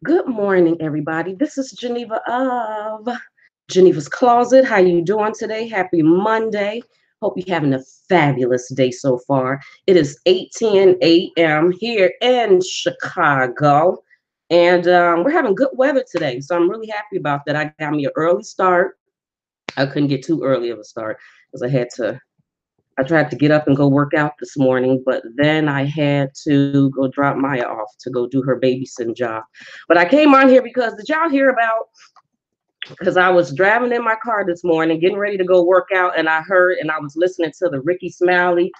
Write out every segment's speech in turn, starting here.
Good morning, everybody. This is Geneva of Geneva's Closet. How you doing today? Happy Monday. Hope you're having a fabulous day so far. It is 8:10 a.m. here in Chicago, and we're having good weather today. So I'm really happy about that. I got me an early start. I couldn't get too early of a start because I tried to get up and go work out this morning, but then I had to go drop Maya off to go do her babysitting job. But I came on here because did y'all hear about? Because I was driving in my car this morning, getting ready to go work out, and I heard and I was listening to the Ricky Smiley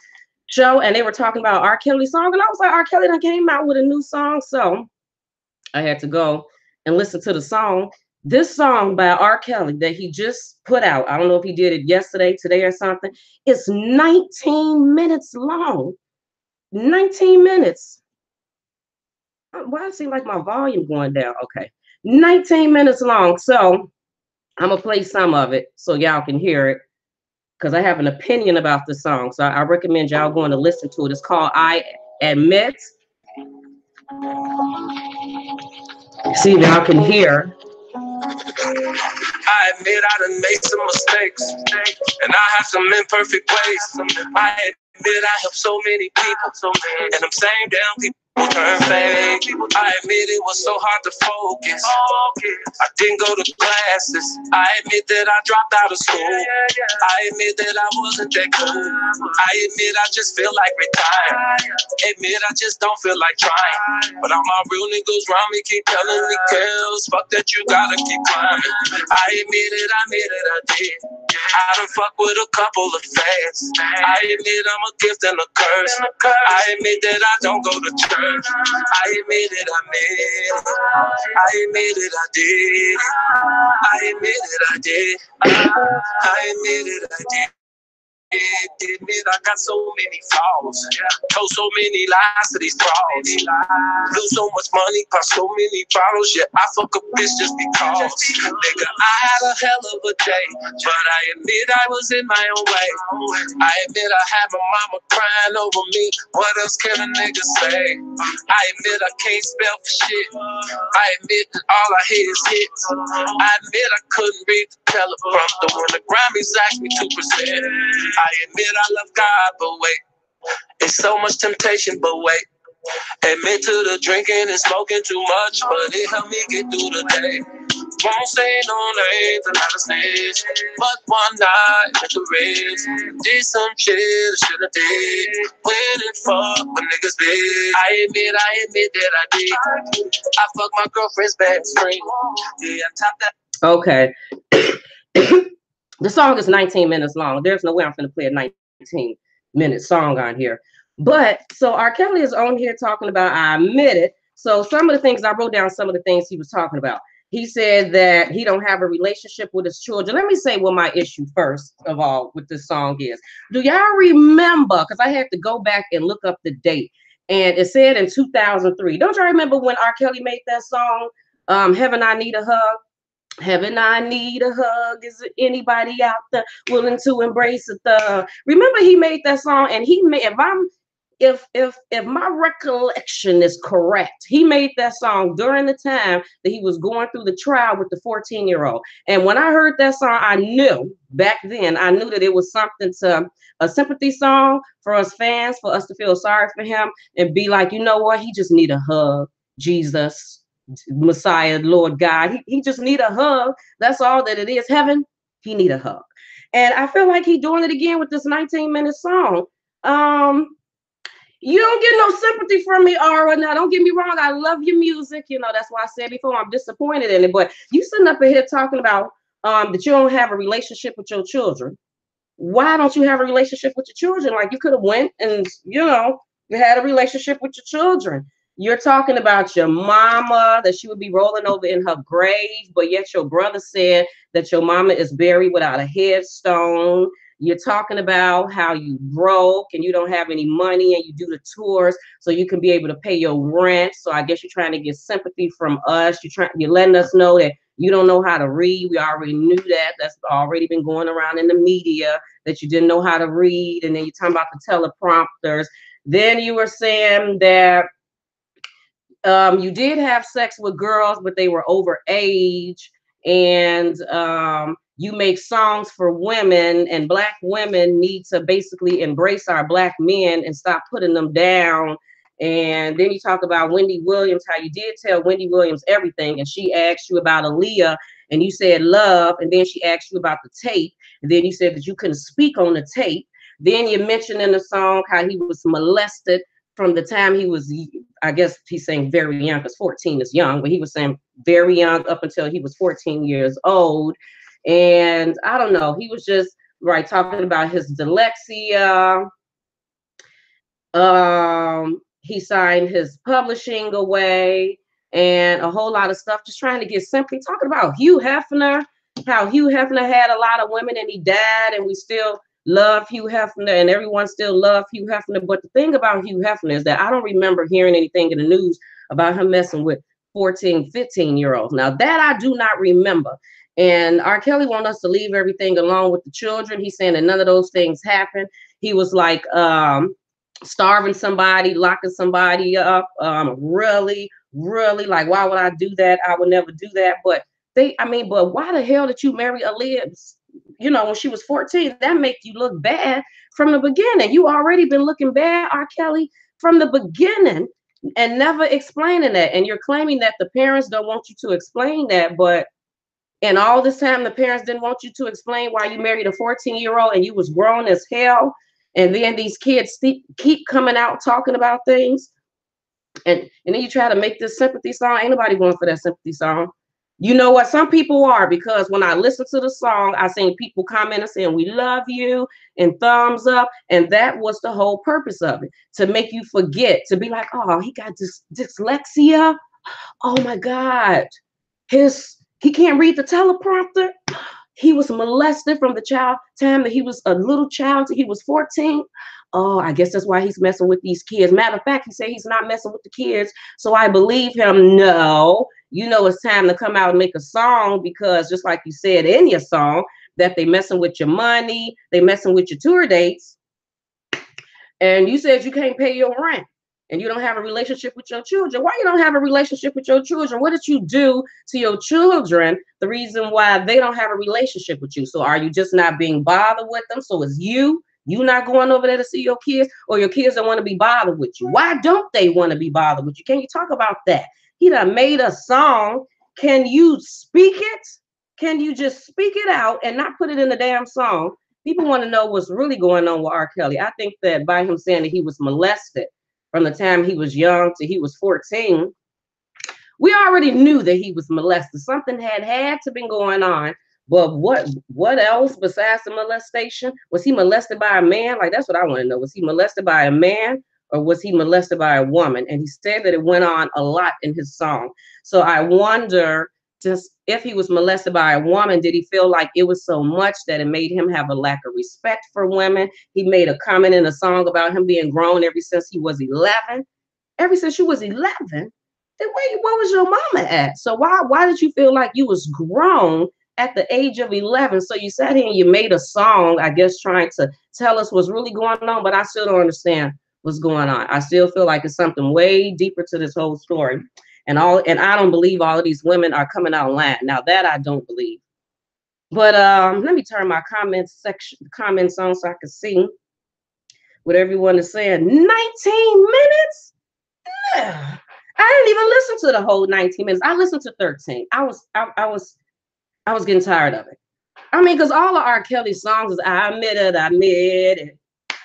show, and they were talking about R. Kelly song, and I was like, R. Kelly done came out with a new song, so I had to go and listen to the song. This song by R. Kelly that he just put out, I don't know if he did it yesterday, today, or something. It's 19 minutes long. 19 minutes. Why does it seem like my volume going down? Okay. 19 minutes long. So I'm going to play some of it so y'all can hear it because I have an opinion about the song. So I recommend y'all going to listen to it. It's called I Admit. See if y'all can hear. I admit I done made some mistakes, and I have some imperfect ways. I admit I helped so many people, and them same damn people turn fake. I admit it was so hard to focus. I didn't go to classes. I admit that I dropped out of school. I admit that I wasn't that cool. I admit I just feel like retiring. Admit I just don't feel like trying. But all my real niggas around me keep telling me, Kels, fuck that, you gotta keep climbing. I admit it, I did. I done fuck with a couple of fans. I admit I'm a gift and a curse. I admit that I don't go to church. I admit it, I made it. I admit it, I did. I admit it, I did. I admit it, I did. Admit I got so many flaws. Told so many lies to these frauds. Lose so much money, pop so many bottles. Yeah, I fuck a bitch just because. Nigga, I had a hell of a day, but I admit I was in my own way. I admit I had my mama crying over me. What else can a nigga say? I admit I can't spell for shit. I admit that all I hear is hits. I admit I couldn't read the teleprompter when the Grammys asked me to present. I admit I love God, but wait, it's so much temptation, but wait. Admit to the drinking and smoking too much, but it helped me get through the day. Won't say no names, I'm not a snitch, but one night with the Reds, did some shit I should've did. When and fuck when niggas did. I admit that I did. I fucked my girlfriend's best friend. Yeah, I topped that. Okay. The song is 19 minutes long. There's no way I'm going to play a 19-minute song on here. But so R. Kelly is on here talking about I admit it. So some of the things I wrote down, some of the things he was talking about. He said that he don't have a relationship with his children. Let me say what my issue first of all with this song is. Do y'all remember? Because I had to go back and look up the date. And it said in 2003. Don't y'all remember when R. Kelly made that song, Heaven I Need a Hug? Heaven, I need a hug. Is there anybody out there willing to embrace a thug? Remember, he made that song, and he made. If my recollection is correct, he made that song during the time that he was going through the trial with the 14-year-old. And when I heard that song, I knew back then. I knew that it was something to a sympathy song for us fans, for us to feel sorry for him and be like, you know what? He just need a hug, Jesus. Messiah, Lord God, he just need a hug. That's all that it is. Heaven, he need a hug. And I feel like he doing it again with this 19-minute song. You don't get no sympathy from me, Aura. Now, don't get me wrong. I love your music. You know, that's why I said before I'm disappointed in it. But you sitting up here talking about that you don't have a relationship with your children. Why don't you have a relationship with your children? Like you could have went and, you know, you had a relationship with your children. You're talking about your mama, that she would be rolling over in her grave, but yet your brother said that your mama is buried without a headstone. You're talking about how you broke and you don't have any money and you do the tours so you can be able to pay your rent. So I guess you're trying to get sympathy from us. You're letting us know that you don't know how to read. We already knew that. That's already been going around in the media that you didn't know how to read. And then you're talking about the teleprompters. Then you were saying that You did have sex with girls, but they were over age, and you make songs for women, and Black women need to basically embrace our Black men and stop putting them down. And then you talk about Wendy Williams, how you did tell Wendy Williams everything, and she asked you about Aaliyah, and you said love, and then she asked you about the tape, and then you said that you couldn't speak on the tape. Then you mentioned in the song how he was molested from the time he was, I guess he's saying very young, because 14 is young, but he was saying very young up until he was 14 years old. And I don't know, he was just right talking about his dyslexia. He signed his publishing away and a whole lot of stuff, just trying to get simply talking about Hugh Hefner, how Hugh Hefner had a lot of women and he died, and we still love Hugh Hefner and everyone still loved Hugh Hefner. But the thing about Hugh Hefner is that I don't remember hearing anything in the news about him messing with 14, 15-year-olds. Now that I do not remember. And R. Kelly wants us to leave everything alone with the children. He's saying that none of those things happened. He was like starving somebody, locking somebody up, really like, why would I do that? I would never do that. But but why the hell did you marry Aaliyah, you know, when she was 14? That make you look bad from the beginning. You already been looking bad, R. Kelly, from the beginning, and never explaining that. And you're claiming that the parents don't want you to explain that, but and all this time the parents didn't want you to explain why you married a 14-year-old and you was grown as hell. And then these kids keep coming out talking about things. And then you try to make this sympathy song. Ain't nobody going for that sympathy song. You know what? Some people are, because when I listen to the song, I seen people commenting saying, we love you, and thumbs up. And that was the whole purpose of it, to make you forget, to be like, oh, he got dyslexia. Oh my God. He can't read the teleprompter. He was molested from the time that he was a little child till he was 14. Oh, I guess that's why he's messing with these kids. Matter of fact, he said he's not messing with the kids, so I believe him. No, you know it's time to come out and make a song, because just like you said in your song, that they messing with your money, they messing with your tour dates, and you said you can't pay your rent. And you don't have a relationship with your children. Why you don't have a relationship with your children? What did you do to your children? The reason why they don't have a relationship with you. So are you just not being bothered with them? So is you not going over there to see your kids, or your kids don't want to be bothered with you? Why don't they want to be bothered with you? Can you talk about that? He done made a song. Can you speak it? Can you just speak it out and not put it in the damn song? People want to know what's really going on with R. Kelly. I think that by him saying that he was molested from the time he was young to he was 14, we already knew that he was molested. Something had to been going on. But what else besides the molestation? Was he molested by a man? Like, that's what I want to know. Was he molested by a man, or was he molested by a woman? And he said that it went on a lot in his song. So I wonder, just if he was molested by a woman, did he feel like it was so much that it made him have a lack of respect for women? He made a comment in a song about him being grown ever since he was 11. Ever since you was 11, then where was your mama at? So why did you feel like you was grown at the age of 11? So you sat here and you made a song, I guess, trying to tell us what's really going on, but I still don't understand what's going on. I still feel like it's something way deeper to this whole story. And I don't believe all of these women are coming out lying. Now that I don't believe. But let me turn my comments on so I can see what everyone is saying. 19 minutes? Yeah. I didn't even listen to the whole 19 minutes. I listened to 13. I was getting tired of it. I mean, because all of R. Kelly's songs is I admit it. I mean,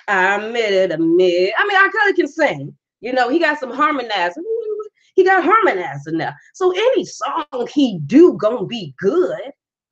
R. Kelly can sing. You know, he got some harmonizing. He got harmonizing now. So any song he do gonna be good.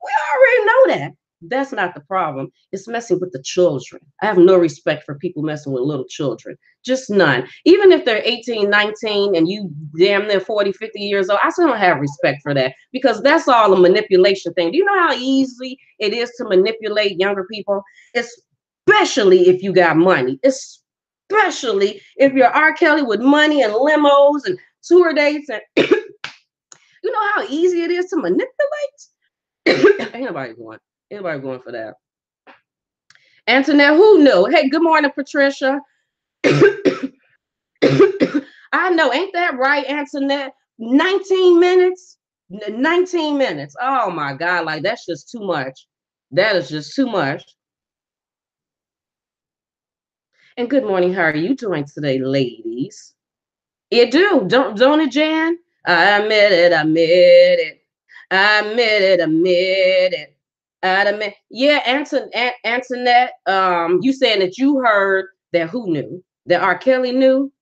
We already know that. That's not the problem. It's messing with the children. I have no respect for people messing with little children. Just none. Even if they're 18, 19, and you damn near 40, 50 years old, I still don't have respect for that, because that's all a manipulation thing. Do you know how easy it is to manipulate younger people? Especially if you got money. Especially if you're R. Kelly with money and limos and tour dates, and you know how easy it is to manipulate. Ain't nobody going for that. Antoinette, who knew? Hey, good morning, Patricia. I know, ain't that right, Antoinette? 19 minutes? 19 minutes. Oh my God, like that's just too much. That is just too much. And good morning. How are you doing today, ladies? It do, don't it, Jan? I admit it, I admit it. I admit it, admit it. I admit. Yeah, Antoinette, you saying that you heard that who knew? That R. Kelly knew?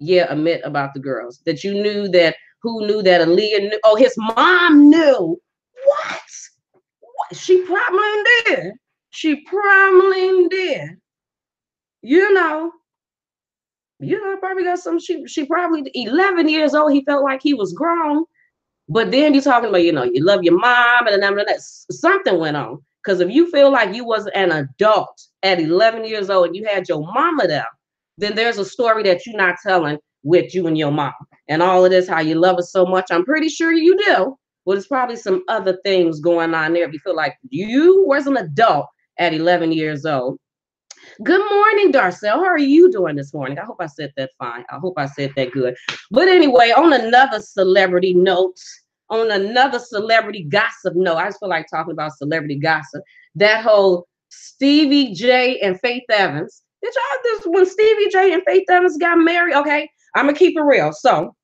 Yeah, admit about the girls. That you knew that who knew that Aaliyah knew? Oh, his mom knew. What? What? She probably did. She probably did. You know, probably got some. She probably 11 years old. He felt like he was grown, but then you're talking about, you love your mom, and then that something went on. Because if you feel like you was an adult at 11 years old and you had your mama there, then there's a story that you're not telling with you and your mom. And all of this, how you love her so much, I'm pretty sure you do. But there's probably some other things going on there if you feel like you was an adult at 11 years old. Good morning, Darcel. How are you doing this morning? I hope I said that fine. I hope I said that good. But anyway, on another celebrity note, on another celebrity gossip note, I just feel like talking about celebrity gossip. That whole Stevie J and Faith Evans. Did y'all this when Stevie J and Faith Evans got married? Okay, I'm gonna keep it real. So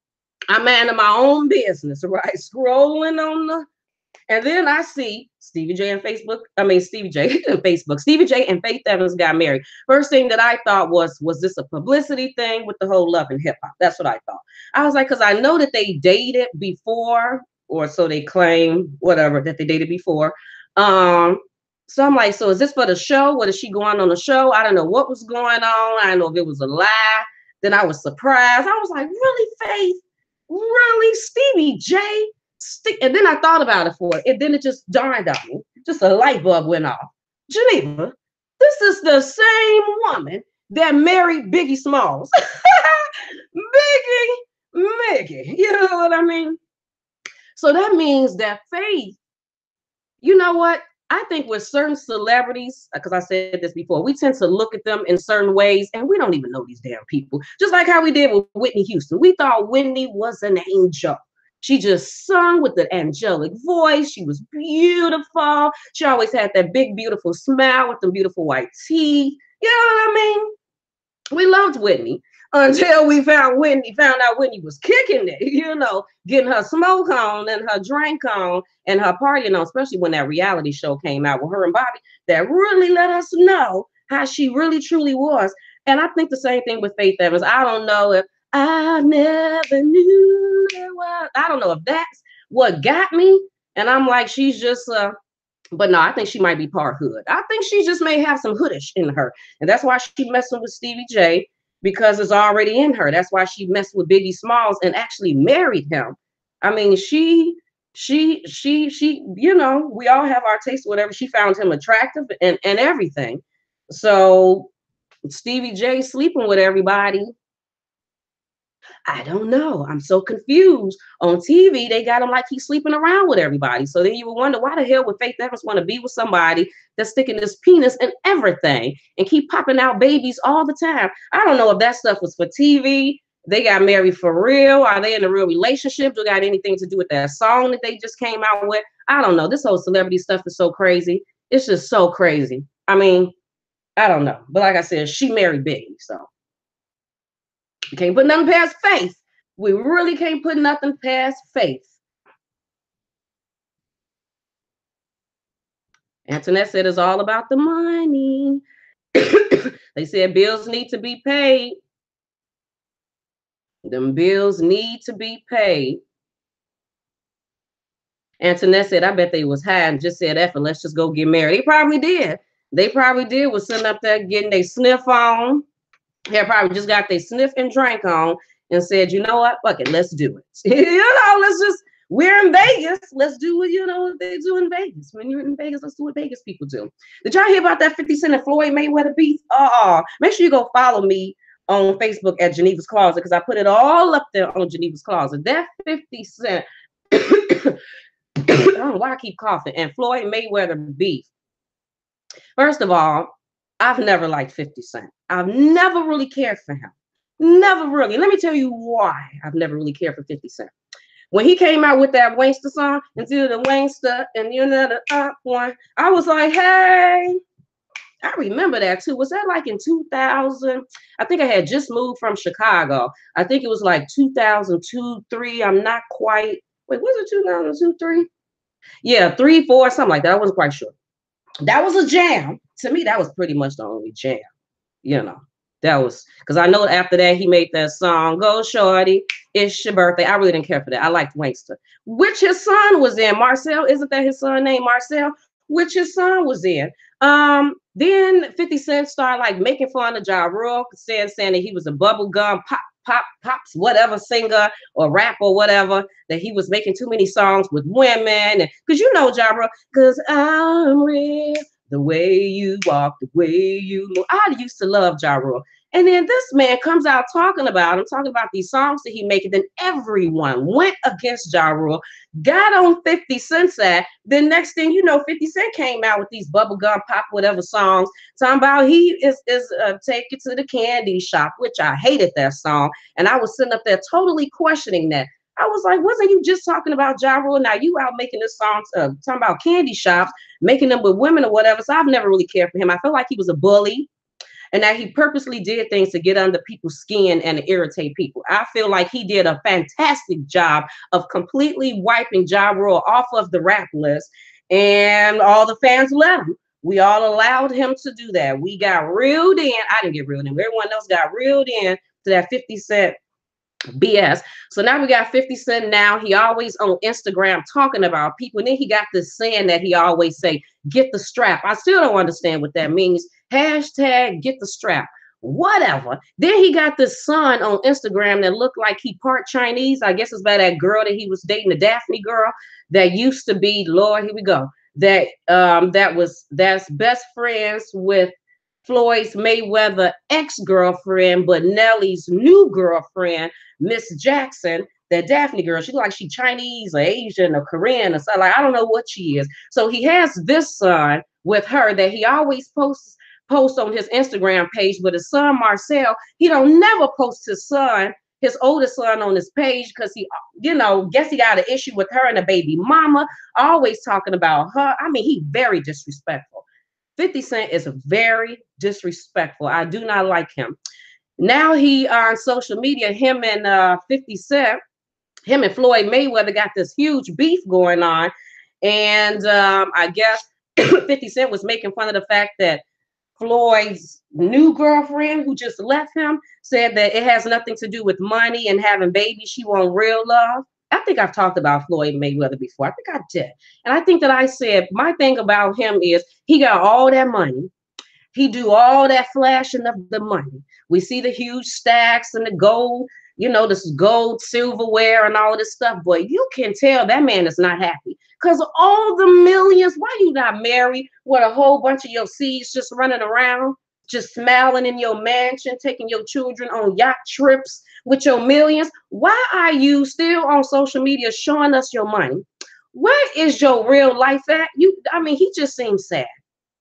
I'm minding my own business, right? Scrolling on the and then I see Stevie J and Stevie J and Facebook. Stevie J and Faith Evans got married. First thing that I thought was this a publicity thing with the whole love and hip hop? That's what I thought. I was like, because I know that they dated before, or so they claim, whatever, that they dated before. So I'm like, so is this for the show? What is she going on the show? I don't know what was going on. I don't know if it was a lie. Then I was surprised. I was like, really, Faith? Really, Stevie J? And then I thought about it and then it just dawned on me. Just a light bulb went off. Geneva, this is the same woman that married Biggie Smalls. Biggie, you know what I mean? So that means that Faith, you know what? I think with certain celebrities, because I said this before, we tend to look at them in certain ways and we don't even know these damn people. Just like how we did with Whitney Houston. We thought Whitney was an angel. She just sung with the angelic voice. She was beautiful. She always had that big, beautiful smile with the beautiful white teeth. You know what I mean? We loved Whitney until we found out Whitney was kicking it, getting her smoke on and her drink on and her partying on, especially when that reality show came out with her and Bobby, that really let us know how she really, truly was. And I think the same thing with Faith Evans. I don't know if I never knew there was. I don't know if that's what got me. And I'm like, she's just, but no, I think she might be part hood. I think she just may have some hoodish in her. And that's why she messing with Stevie J, because it's already in her. That's why she messed with Biggie Smalls and actually married him. I mean, she, we all have our taste, whatever. She found him attractive and everything. So Stevie J sleeping with everybody. I don't know. I'm so confused. On TV, they got him like he's sleeping around with everybody. So then you would wonder, why the hell would Faith Evans want to be with somebody that's sticking his penis in everything and keep popping out babies all the time? I don't know if that stuff was for TV. They got married for real. Are they in a real relationship? Do it got anything to do with that song that they just came out with? I don't know. This whole celebrity stuff is so crazy. It's just so crazy. I mean, I don't know. But like I said, she married Biggie, so. You can't put nothing past Faith. We really can't put nothing past Faith. Antoinette said it's all about the money. They said bills need to be paid. Them bills need to be paid. Antoinette said, I bet they was high and just said, F it, let's just go get married. They probably did. They probably did. Was sitting up there getting their sniff on. They probably just got their sniff and drink on and said, you know what? Fuck it, let's do it. Let's just, we're in Vegas. Let's do what, what they do in Vegas. When you're in Vegas, let's do what Vegas people do. Did y'all hear about that 50 Cent and Floyd Mayweather beef? Make sure you go follow me on Facebook at Geneva's Closet, because I put it all up there on Geneva's Closet. That 50 Cent, I don't know why I keep coughing, and Floyd Mayweather beef. First of all, I've never liked 50 Cent. I've never really cared for him. Never really. Let me tell you why I've never really cared for 50 Cent. When he came out with that Wangsta song, into the Wangsta and you know the up one, I was like, hey, I remember that too. Was that like in 2000? I think I had just moved from Chicago. I think it was like 2002, 3. I'm not quite. Wait, was it 2002, 3? Yeah, 3, 4, something like that. I wasn't quite sure. That was a jam. To me, that was pretty much the only jam. You know, that was because I know after that he made that song, Go Shorty, It's Your Birthday. I really didn't care for that. I liked Wangster, which his son was in. Marcel, isn't that his son named Marcel? Which his son was in. Then 50 Cent started like making fun of Ja Rule, saying that he was a bubblegum pops, whatever singer or rap or whatever, that he was making too many songs with women. Because you know Ja Rule, because I'm real. The way you walk, the way you move. I used to love Ja Rule. And then this man comes out talking about these songs that he making. Then everyone went against Ja Rule, got on 50 Cent's side. Then next thing you know, 50 Cent came out with these bubblegum pop whatever songs, talking about he is take it to the candy shop, which I hated that song. And I was sitting up there totally questioning that. I was like, wasn't you just talking about Ja Rule? Now you out making this song, talking about candy shops, making them with women or whatever. So I've never really cared for him. I felt like he was a bully and that he purposely did things to get under people's skin and irritate people. I feel like he did a fantastic job of completely wiping Ja Rule off of the rap list, and all the fans let him. We all allowed him to do that. We got reeled in. I didn't get reeled in. Everyone else got reeled in to that 50 Cent BS. So now we got 50 Cent now. He always on Instagram talking about people. And then he got this saying that he always say, get the strap. I still don't understand what that means. Hashtag get the strap. Whatever. Then he got this son on Instagram that looked like he part Chinese. I guess it's by that girl that he was dating, the Daphne girl that used to be, Lord, here we go. That's best friends with Floyd's Mayweather ex-girlfriend, but Nelly's new girlfriend, Miss Jackson, that Daphne girl. She like she Chinese or Asian or Korean or something. Like, I don't know what she is. So he has this son with her that he always posts on his Instagram page. But his son Marcel, he don't never post his oldest son on his page because he, guess he got an issue with her and a baby mama, always talking about her. I mean, he very disrespectful. 50 Cent is very disrespectful. I do not like him. Now he on social media, him and 50 Cent, him and Floyd Mayweather got this huge beef going on. And I guess 50 Cent was making fun of the fact that Floyd's new girlfriend, who just left him, said that it has nothing to do with money and having babies. She want real love. I think I've talked about Floyd Mayweather before. I think I did. And I think that I said my thing about him is he got all that money. He do all that flashing of the money. We see the huge stacks and the gold, this gold silverware and all of this stuff. But you can tell that man is not happy because all the millions. Why you not married with a whole bunch of your seeds just running around, just smiling in your mansion, taking your children on yacht trips with your millions? Why are you still on social media showing us your money? Where is your real life at? He just seems sad.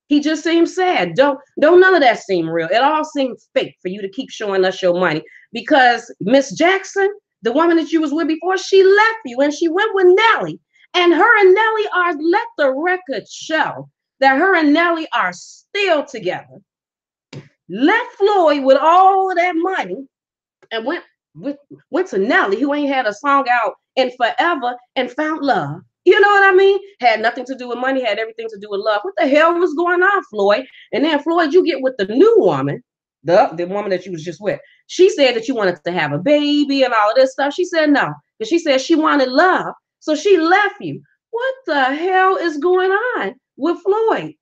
He just seems sad. Don't none of that seem real. It all seems fake for you to keep showing us your money because Miss Jackson, the woman that you was with before, she left you and she went with Nelly. And her and Nelly let the record show that her and Nelly are still together. Left Floyd with all of that money and went to Nelly, who ain't had a song out in forever, and found love. You know what I mean? Had nothing to do with money, had everything to do with love. What the hell was going on, Floyd? And then Floyd, you get with the new woman, the woman that you was just with. She said that you wanted to have a baby and all of this stuff. She said no, because she said she wanted love. So she left you. What the hell is going on with Floyd?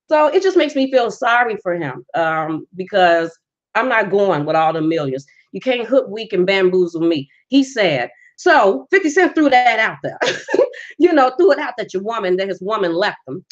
So it just makes me feel sorry for him because I'm not going with all the millions. You can't hook, weak, and bamboozle me. He's sad. So 50 Cent threw that out there. Threw it out that his woman left him.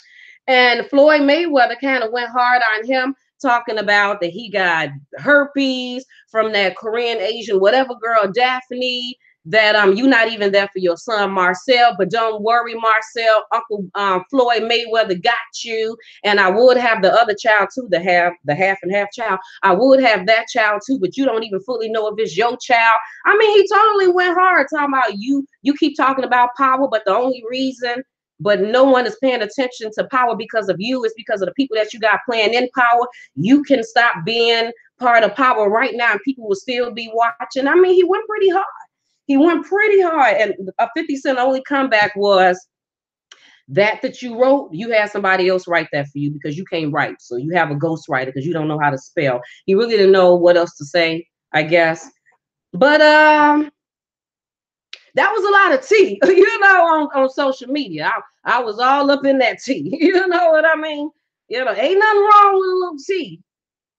And Floyd Mayweather kind of went hard on him, talking about that he got herpes from that Korean, Asian, whatever girl, Daphne. that you're not even there for your son Marcel, but don't worry, Marcel, Uncle Floyd Mayweather got you. And I would have the other child too, to have the half and half child. I would have that child too, but you don't even fully know if it's your child. I mean, he totally went hard talking about you keep talking about power, but the only reason but no one is paying attention to power because of you. It's because of the people that you got playing in power. You can stop being part of power right now and people will still be watching. I mean, he went pretty hard. He went pretty hard. And a 50 Cent only comeback was that you wrote, you had somebody else write that for you because you can't write. So you have a ghostwriter because you don't know how to spell. He really didn't know what else to say, I guess. But that was a lot of tea, you know, on social media. I was all up in that tea. You know what I mean? You know, ain't nothing wrong with a little tea.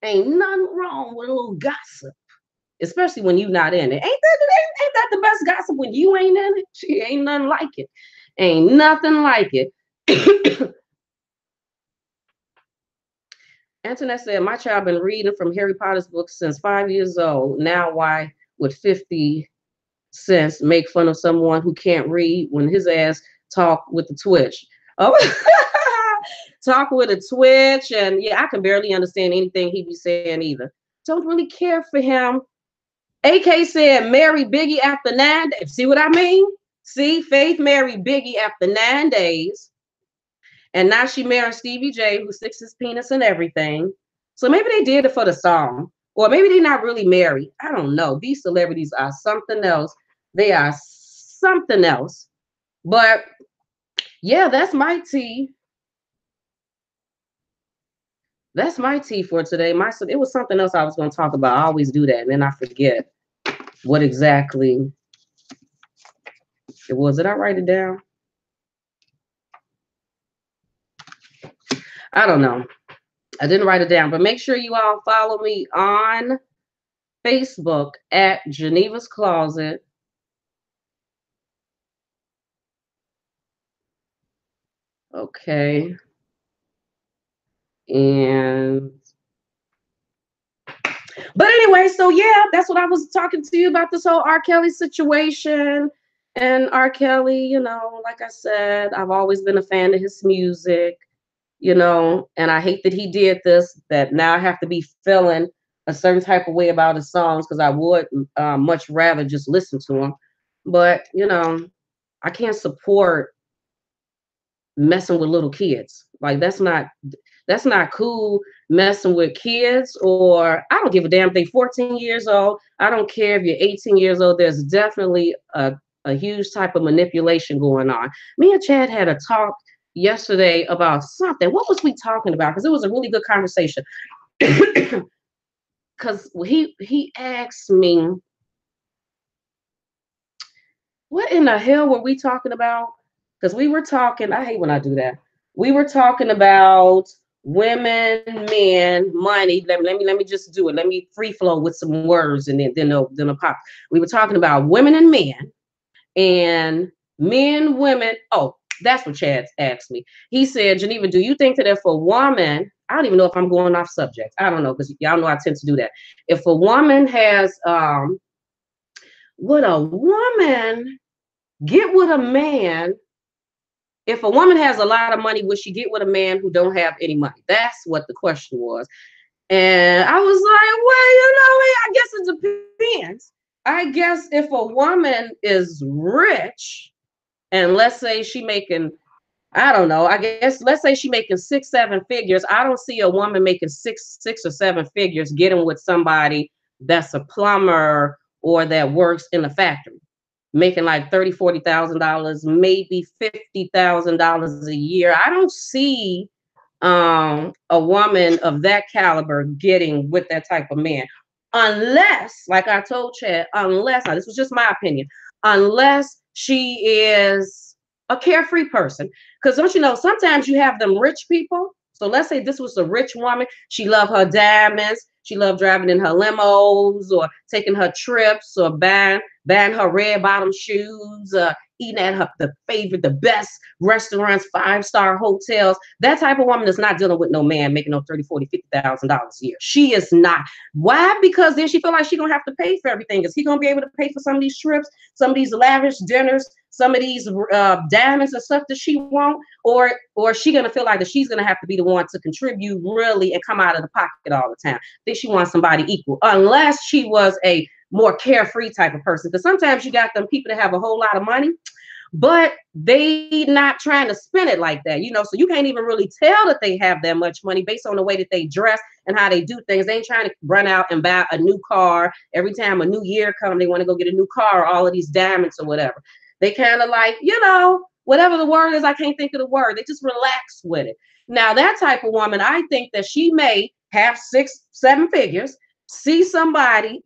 Ain't nothing wrong with a little gossip. Especially when you're not in it. Ain't that the best gossip when you ain't in it? She ain't nothing like it. Ain't nothing like it. Antoinette said, my child been reading from Harry Potter's books since 5 years old. Now why would 50 cents make fun of someone who can't read when his ass talk with the twitch? Oh, talk with a twitch. And yeah, I can barely understand anything he be saying either. Don't really care for him. AK said, marry Biggie after 9 days. See what I mean? See, Faith married Biggie after 9 days. And now she married Stevie J, who sticks his penis and everything. So maybe they did it for the song. Or maybe they're not really married. I don't know. These celebrities are something else. They are something else. But yeah, that's my tea. That's my tea for today. It was something else I was going to talk about. I always do that, and then I forget what exactly it was. Did I write it down? I don't know. I didn't write it down, but make sure you all follow me on Facebook at Geneva's Closet. Okay. But anyway, so yeah, that's what I was talking to you about, this whole R. Kelly situation. And R. Kelly, you know, like I said, I've always been a fan of his music, you know, and I hate that he did this, that now I have to be feeling a certain type of way about his songs because I would much rather just listen to him. But, you know, I can't support messing with little kids. Like that's not cool, messing with kids. Or I don't give a damn if they 14 years old. I don't care if you're 18 years old. There's definitely a huge type of manipulation going on. Me and Chad had a talk yesterday about something. What was we talking about? Because it was a really good conversation. Because he asked me, what in the hell were we talking about? Because we were talking, I hate when I do that. We were talking about women, men, money. Let me just do it. Let me free flow with some words and then they'll pop. We were talking about women and men, and men, women. Oh, that's what Chad asked me. He said, Geneva, do you think that if a woman, I don't even know if I'm going off subject. I don't know, because y'all know I tend to do that. If a woman has, would a woman get with a man? If a woman has a lot of money, would she get with a man who don't have any money? That's what the question was. And I was like, well, you know, I guess it depends. I guess if a woman is rich, and let's say she making, I don't know, I guess let's say she making 6, 7 figures. I don't see a woman making six or 7 figures getting with somebody that's a plumber or that works in a factory, making like $30,000, $40,000, maybe $50,000 a year. I don't see a woman of that caliber getting with that type of man, unless, like I told Chad, unless, now this was just my opinion, unless she is a carefree person. Because don't you know, sometimes you have them rich people So let's say this was a rich woman. She loved her diamonds. She loved driving in her limos or taking her trips or buying her red bottom shoes, eating at the best restaurants, 5-star hotels. That type of woman is not dealing with no man making no $30,000, $40,000, $50,000 a year. She is not. Why? Because then she feel like she gonna have to pay for everything. Is he gonna be able to pay for some of these trips, some of these lavish dinners, some of these diamonds and stuff that she want, or is she gonna feel like that she's gonna have to be the one to contribute really and come out of the pocket all the time? I think she wants somebody equal, unless she was a more carefree type of person. Because sometimes you got them people that have a whole lot of money, but they not trying to spend it like that, so you can't even really tell that they have that much money based on the way that they dress and how they do things. They ain't trying to run out and buy a new car every time a new year comes. They want to go get a new car or all of these diamonds or whatever. They kind of like, whatever the word is, I can't think of the word. They just relax with it. Now, that type of woman, I think that she may have 6-7 figures, see somebody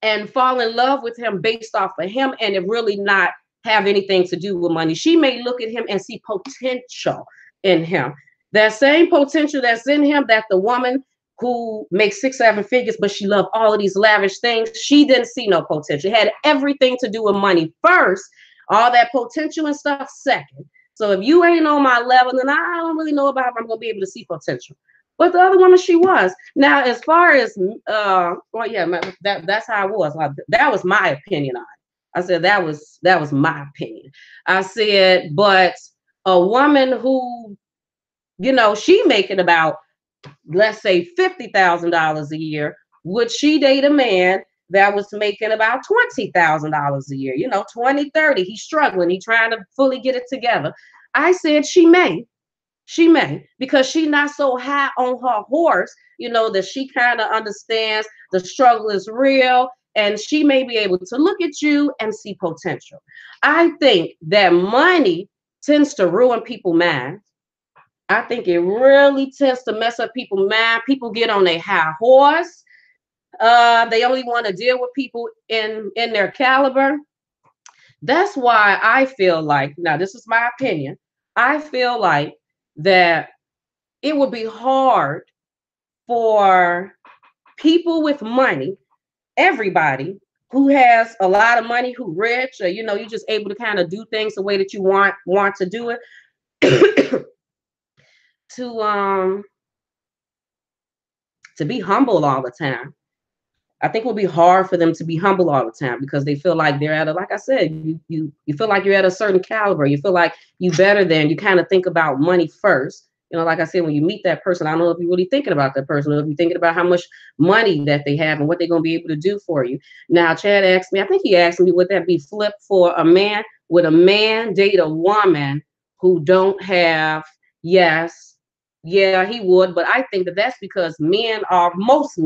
and fall in love with him based off of him, and it really not have anything to do with money. She may look at him and see potential in him. That same potential that's in him that the woman who makes 6-7 figures, but she loved all of these lavish things, she didn't see no potential. It had everything to do with money first, all that potential and stuff second. So if you ain't on my level, then I don't really know about if I'm gonna be able to see potential. But the other woman, she was. Now, as far as that's how I was. That was my opinion on it. I said that was my opinion. I said, but a woman who, she making about, let's say, $50,000 a year, would she date a man that was making about $20,000 a year? 20, 30. He's struggling. He's trying to fully get it together. I said she may. She may, because she's not so high on her horse, that she kind of understands the struggle is real, and she may be able to look at you and see potential. I think that money tends to ruin people's minds. I think it really tends to mess up people's mind. People get on their high horse. They only want to deal with people in their caliber. That's why I feel like, now this is my opinion, I feel like that it would be hard for people with money, everybody who has a lot of money, who rich, or you're just able to kind of do things the way that you want to do it, to be humble all the time. I think it will be hard for them to be humble all the time because they feel like they're at a, like I said, you feel like you're at a certain caliber. You feel like you better than, you kind of think about money first. Like I said, when you meet that person, I don't know if you're really thinking about that person, or if you're thinking about how much money that they have and what they're going to be able to do for you. Now, Chad asked me, I think he asked me, would that be flipped for a man? Would a man date a woman who don't have? Yes. Yeah, he would. But I think that that's because most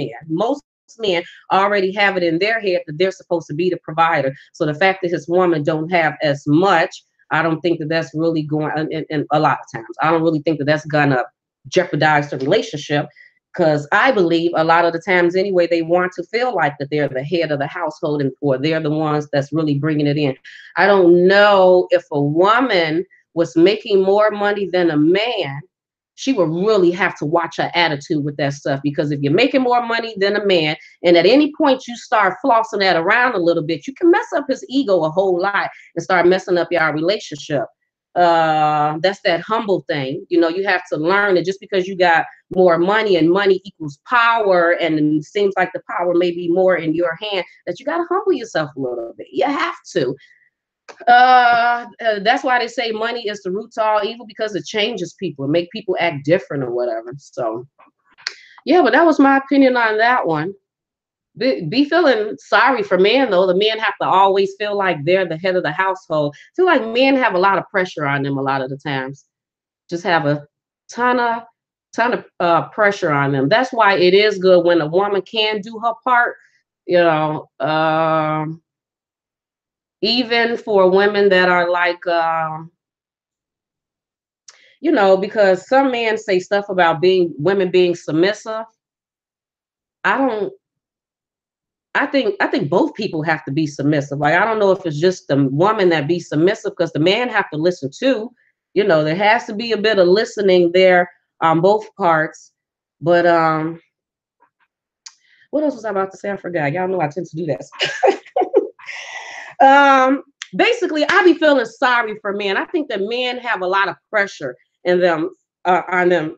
men already have it in their head that they're supposed to be the provider. So the fact that his woman don't have as much, I don't think that that's really going, and a lot of times, I don't really think that that's gonna jeopardize the relationship, because I believe a lot of the times anyway, they want to feel like that they're the head of the household, or they're the ones that's really bringing it in. I don't know if a woman was making more money than a man, she would really have to watch her attitude with that stuff, because if you're making more money than a man and at any point you start flossing that around a little bit, you can mess up his ego a whole lot and start messing up your relationship. That's that humble thing. You have to learn that just because you got more money and money equals power, and it seems like the power may be more in your hand, that you got to humble yourself a little bit. You have to. That's why they say money is the root to all evil, because it changes people, it make people act different or whatever. So yeah, but that was my opinion on that one. Be feeling sorry for men, though. The men have to always feel like they're the head of the household. I feel like men have a lot of pressure on them a lot of the times. Just have a ton of pressure on them. That's why it is good when a woman can do her part, even for women that are like, because some men say stuff about women being submissive. I think both people have to be submissive. Like, I don't know if it's just the woman that be submissive, because the man have to listen too. There has to be a bit of listening there on both parts. But what else was I about to say? I forgot. Y'all know I tend to do that. Basically, I be feeling sorry for men. I think that men have a lot of pressure in them on them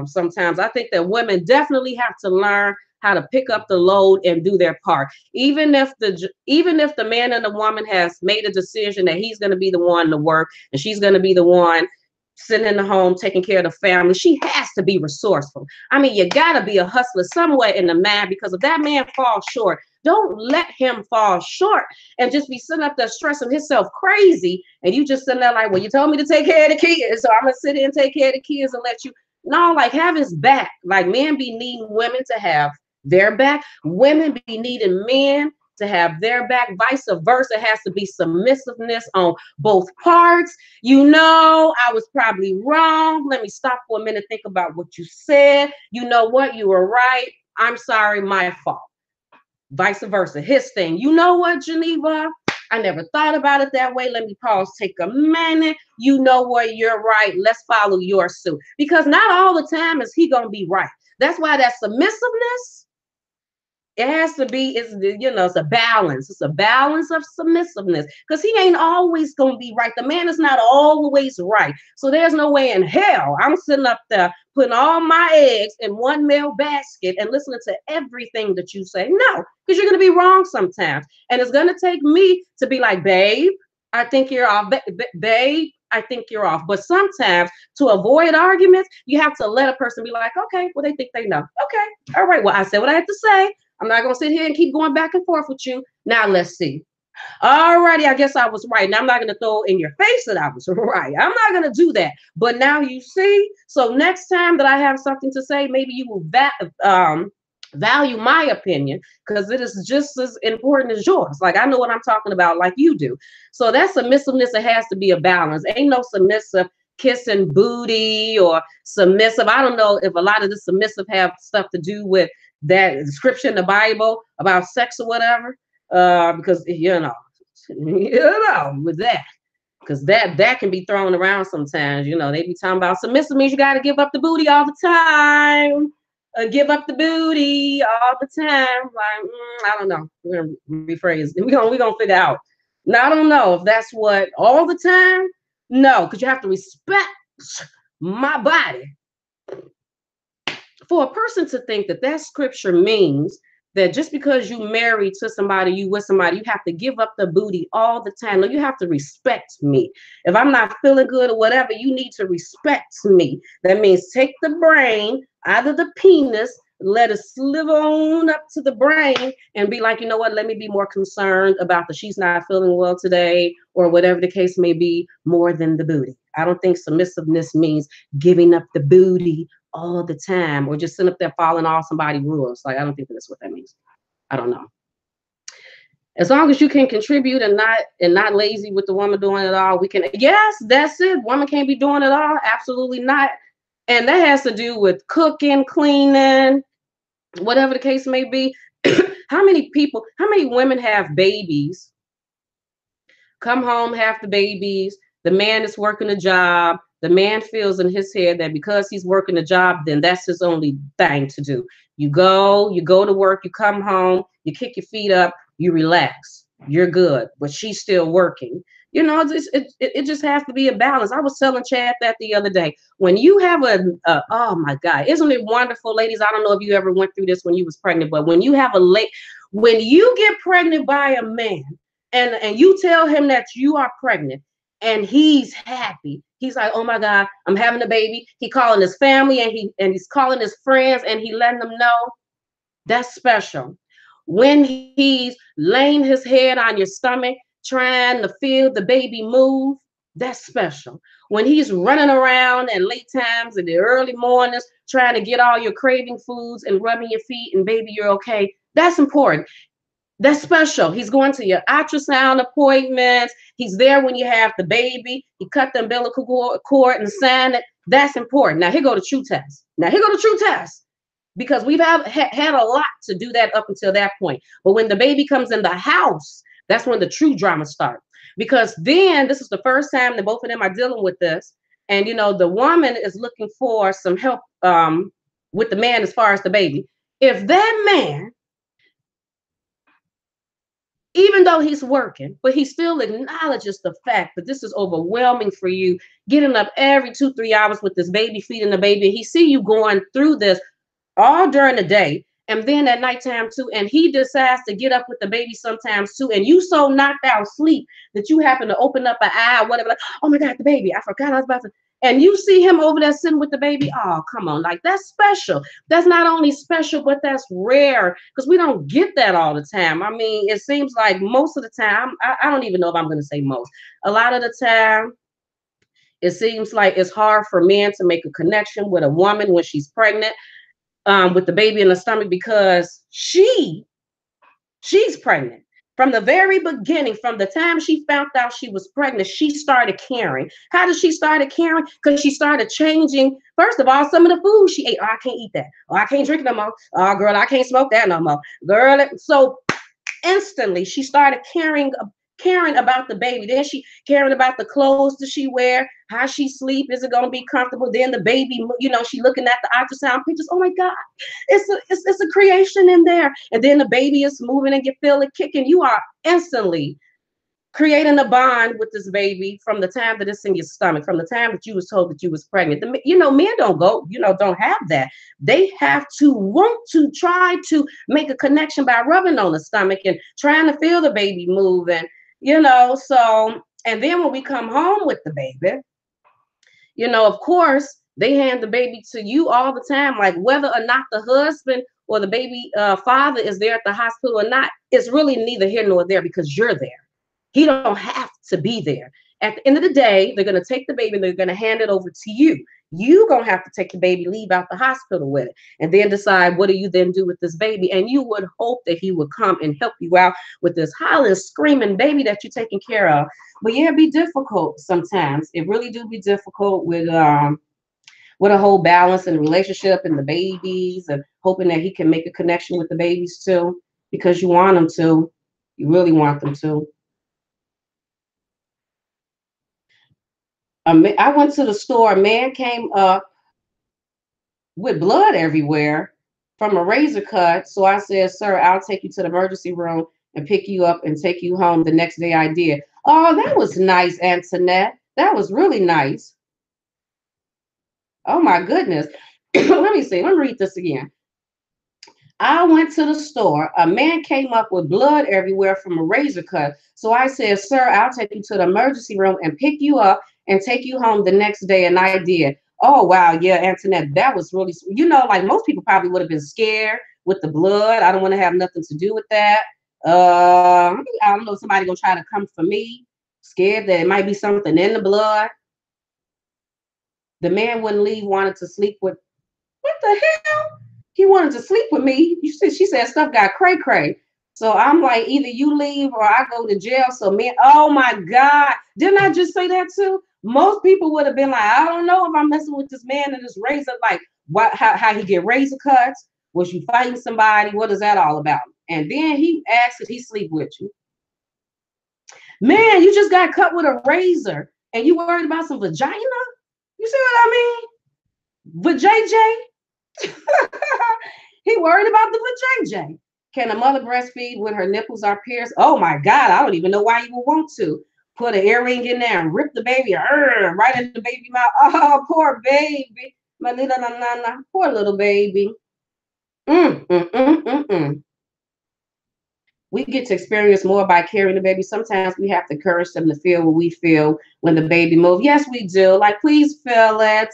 sometimes. I think that women definitely have to learn how to pick up the load and do their part. Even if the man and the woman has made a decision that he's going to be the one to work and she's going to be the one sitting in the home taking care of the family, she has to be resourceful. I mean, you got to be a hustler somewhere in the man, because if that man falls short, don't let him fall short and just be sitting up there stressing himself crazy. And you just sitting there like, well, you told me to take care of the kids, so I'm going to sit here and take care of the kids and let you. No, like, have his back. Like, men be needing women to have their back. Women be needing men to have their back. Vice versa. It has to be submissiveness on both parts. You know, I was probably wrong. Let me stop for a minute, think about what you said. You know what? You were right. I'm sorry, my fault. Vice versa, his thing. You know what, Geneva? I never thought about it that way. Let me pause, take a minute. You know what? You're right. Let's follow your suit. Because not all the time is he going to be right. That's why that submissiveness, it has to be, it's a balance. It's a balance of submissiveness, because he ain't always going to be right. The man is not always right. So there's no way in hell I'm sitting up there putting all my eggs in one male basket and listening to everything that you say. No, because you're going to be wrong sometimes. And it's going to take me to be like, babe, I think you're off. Babe, I think you're off. But sometimes, to avoid arguments, you have to let a person be like, okay, well, they think they know. Okay, all right, well, I said what I had to say. I'm not going to sit here and keep going back and forth with you. Now, let's see. Alrighty, I guess I was right. Now, I'm not going to throw in your face that I was right. I'm not going to do that. But now you see. So next time that I have something to say, maybe you will value my opinion, because it is just as important as yours. Like, I know what I'm talking about, like you do. So that submissiveness, it has to be a balance. Ain't no submissive kissing booty or submissive. I don't know if a lot of the submissive have stuff to do with that scripture in the Bible about sex or whatever. Because with that, because that can be thrown around sometimes. They be talking about submissive means you got to give up the booty all the time. Give up the booty all the time. Like, I don't know. We're gonna rephrase. We're gonna figure out. Now, I don't know if that's what all the time. No, because you have to respect my body. For a person to think that scripture means that just because you married to somebody, you with somebody, you have to give up the booty all the time. No, you have to respect me. If I'm not feeling good or whatever, you need to respect me. That means take the brain out of the penis, let it slither on up to the brain, and be like, you know what, let me be more concerned about she's not feeling well today, or whatever the case may be, more than the booty. I don't think submissiveness means giving up the booty all the time, or just sitting up there following all somebody's rules. Like, I don't think that's what that means. I don't know. As long as you can contribute and not lazy with the woman doing it all, we can. Yes, that's it. Woman can't be doing it all. Absolutely not. And that has to do with cooking, cleaning, whatever the case may be. How many women have babies, come home, have the babies, the man is working a job, the man feels in his head that because he's working a job, then that's his only thing to do. You go to work, you come home, you kick your feet up, you relax, you're good, but she's still working. It just has to be a balance. I was telling Chad that the other day. When you have oh my God, isn't it wonderful, ladies? I don't know if you ever went through this when you was pregnant, but when you get pregnant by a man and you tell him that you are pregnant and he's happy, he's like, oh my God, I'm having a baby. He calling his family and he's calling his friends and he letting them know. That's special. When he's laying his head on your stomach, trying to feel the baby move, that's special. When he's running around at late times in the early mornings, trying to get all your craving foods and rubbing your feet and baby, you're okay, that's important. That's special. He's going to your ultrasound appointments. He's there when you have the baby. He cut the umbilical cord and signed it. That's important. Now, here go the true test. Because we've had a lot to do that up until that point. But when the baby comes in the house, that's when the true drama starts. Because then this is the first time that both of them are dealing with this. And, you know, the woman is looking for some help with the man as far as the baby. If that man, even though he's working, but he still acknowledges the fact that this is overwhelming for you, getting up every 2-3 hours with this baby, feeding the baby. He see you going through this all during the day and then at nighttime too, and he decides to get up with the baby sometimes too, and you so knocked out sleep that you happen to open up an eye or whatever, like, oh my God, the baby, I forgot I was about to, and you see him over there sitting with the baby. Oh, come on, like, that's special. That's not only special, but that's rare, because we don't get that all the time. I mean, it seems like most of the time, I don't even know if I'm going to say most, a lot of the time, it seems like it's hard for men to make a connection with a woman when she's pregnant, with the baby in the stomach, because she's pregnant. From the very beginning, from the time she found out she was pregnant, she started caring. How did she start caring? Because she started changing, first of all, some of the food she ate. Oh, I can't eat that. Oh, I can't drink no more. Oh, girl, I can't smoke that no more. Girl, so instantly she started caring about the baby. Then she caring about the clothes that she wear, how she sleep, is it going to be comfortable? Then the baby, you know, she looking at the ultrasound pictures. Oh my God, it's a creation in there. And then the baby is moving and you feel it kicking. You are instantly creating a bond with this baby from the time that it's in your stomach, from the time that you was told that you was pregnant. You know, men don't have that. They have to want to try to make a connection by rubbing on the stomach and trying to feel the baby move. And, you know, so, and then when we come home with the baby, you know, of course, they hand the baby to you all the time, like whether or not the husband or the baby father is there at the hospital or not, it's really neither here nor there, because you're there. He don't have to be there. At the end of the day, they're going to take the baby and they're going to hand it over to you. You're going to have to take the baby, leave out the hospital with it, and then decide what do you then do with this baby. And you would hope that he would come and help you out with this hollering, screaming baby that you're taking care of. But yeah, it'd be difficult sometimes. It really do be difficult with a whole balance in the relationship and the babies, and hoping that he can make a connection with the babies too, because you want them to. You really want them to. I went to the store. A man came up with blood everywhere from a razor cut. So I said, sir, I'll take you to the emergency room and pick you up and take you home the next day. I did. Oh, that was nice, Antoinette. That was really nice. Oh, my goodness. Let me see. Let me read this again. I went to the store. A man came up with blood everywhere from a razor cut. So I said, sir, I'll take you to the emergency room and pick you up and take you home the next day. And I did. Oh, wow. Yeah, Antoinette, that was really, you know, like most people probably would have been scared with the blood. I don't want to have nothing to do with that. I don't know, somebody gonna try to come for me, scared that it might be something in the blood. The man wouldn't leave, wanted to sleep with, what the hell? He wanted to sleep with me. She said stuff got cray-cray. So I'm like, either you leave or I go to jail. So man, oh my God. Didn't I just say that too? Most people would have been like, I don't know if I'm messing with this man and this razor, like how he get razor cuts. Was you fighting somebody? What is that all about? And then he asked if he sleep with you. Man, you just got cut with a razor and you worried about some vagina? You see what I mean? Vajayjay? He worried about the vajayjay. Can a mother breastfeed when her nipples are pierced? Oh my God, I don't even know why you would want to. Put an earring in there and rip the baby right in the baby mouth. Oh, poor baby. My little nana, poor little baby. We get to experience more by carrying the baby. Sometimes we have to encourage them to feel what we feel when the baby moves. Yes, we do. Like, please feel it.